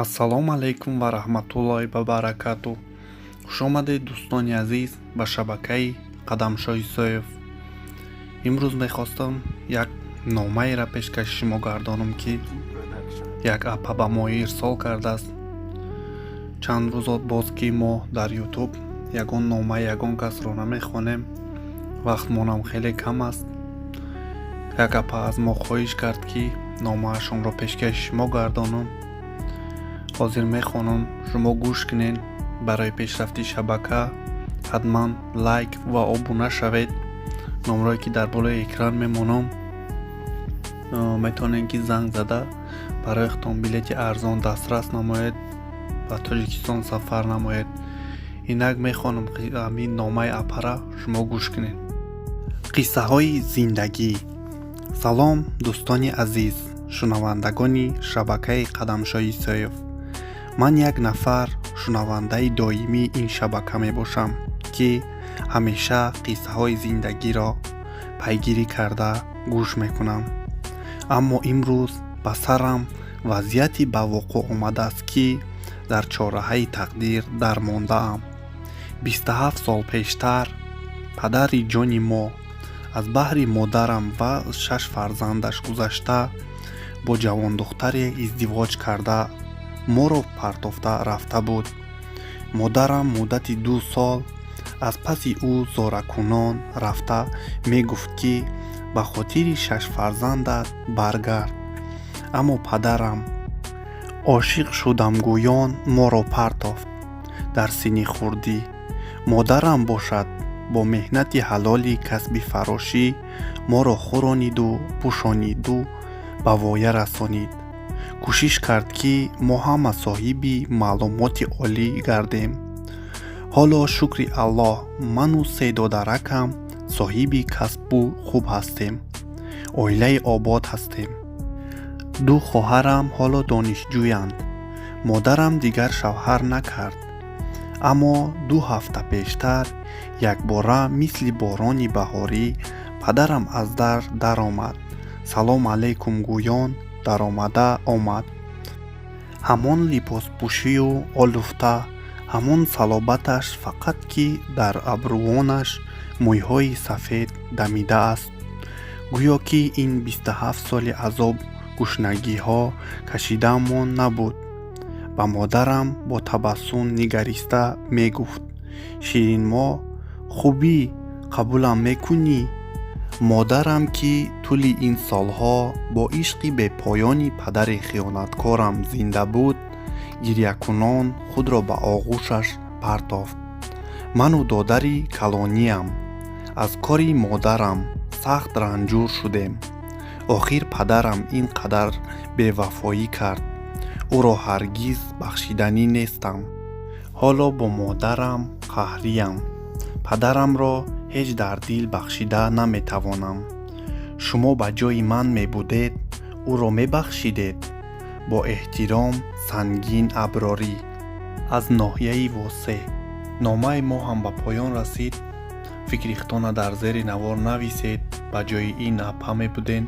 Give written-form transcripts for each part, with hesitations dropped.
ассалому алайкум ва раҳматуллоҳи ва баракату. хуш омадед дустони азиз ба шабакаи қадамшои соев. имрӯз мехостам як номаеро пешкаши шумо гардонам ки як апа ба мо ирсол кардааст. чанд рӯзот боз ки мо дар ютуб ягон номаи ягон касро намехонем, вақтмонам хеле кам аст. як апа аз мо хоҳиш кард ки номаашонро пешкаши шумо гардонам. ҳозир мехонам шумо гӯш кунед. барои пешрафти шабака ҳатман лайк ва обуна шавед. номрое ки дар болои экран мемонам. метавонед ки занг зада барояхтон билети арзон дастрас намоед, ба тоҷикистон сафар намоед. инак мехонам ҳамин номаи апара шумо гӯш кунед. қиссаҳои зиндагӣ. салом дустони азиз, шунавандагони шабакаи қадамшои соев. ман як нафар шунавандаи доимии ин шабака мебошам ки ҳамеша қиссаҳои зиндагиро пайгирӣ карда гӯш мекунам. аммо имрӯз ба сарам вазъияти ба вуқӯъ омадааст ки дар чораҳаи тақдир дармондаам. 27 сол пештар падари ҷони мо аз баҳри модарам ва 6 фарзандаш гузашта бо ҷавондухтаре издивоҷ карда моро партофта рафта буд. модарам муддати 2 сол аз паси ӯ зоракунон рафта мегуфт ки ба хотири 6 фарзандат баргард. аммо падарам ошиқ шудам гӯён моро партофт. дар синни хурдӣ модарам бошад бо меҳнати ҳалоли касби фарошӣ моро хӯрониду пӯшониду ба воя расонид. кӯшиш кард ки мо ҳама соҳиби маълумоти олӣ гардем. ҳоло шукри аллоҳ ману 3 додаракам соҳиби касбу хуб ҳастем. оилаи обод ҳастем. 2 хоҳарам ҳоло донишҷӯянд. модарам дигар шавҳар накард. аммо 2 ҳафта пештар якбора мисли борони баҳорӣ падарам аз дар даромад. салом алайкум гӯён даромада омад. ҳамон либоспӯшию олуфта, ҳамон салобаташ, фақат ки дар абрӯонаш мӯйҳои сафед дамидааст. гӯё ки ин 27 соли азоб гушнагиҳо кашидаамон набуд. ба модарам бо табассум нигариста мегуфт: ширинмо, хубӣ қабулам мекунӣ? модарам ки тӯли ин солҳо бо ишқи бепоёни падари хиёнаткорам зинда буд, гирьякунон худро ба оғӯшаш партофт. ману додари калониам аз кори модарам сахт ранҷур шудем. охир падарам ин қадар бевафоӣ кард. ӯро ҳаргиз бахшиданӣ нестам. ҳоло бо модарам қаҳриям. падарамро ҳеҷ дар дил бахшида наметавонам. шумо ба ҷои ман мебудед, ӯро мебахшидед. бо эҳтиром, сангин аброрӣ. аз ноҳияи восе. номаи мо ҳам ба поён расид. фикрихтона дар зери навор нависед. ба ҷои ин апа мебуден,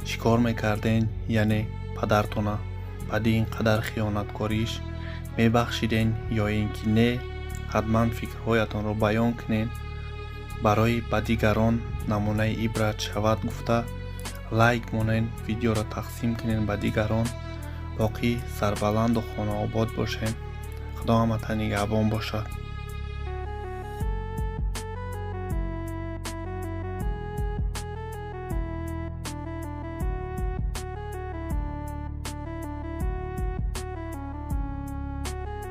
чӣ кор мекарден? яъне падартона баъди ин қадар хиёнаткориш мебахшиден ё ин ки не? ҳатман фикрҳоятонро баён кунед. барои ба дигарон намунаи ибрат шавад гуфта лайк монед, видеоро тақсим кунед ба дигарон. боқӣ сарбаланду хонаобод бошед. худо ҳаматан нигаҳбон бошад.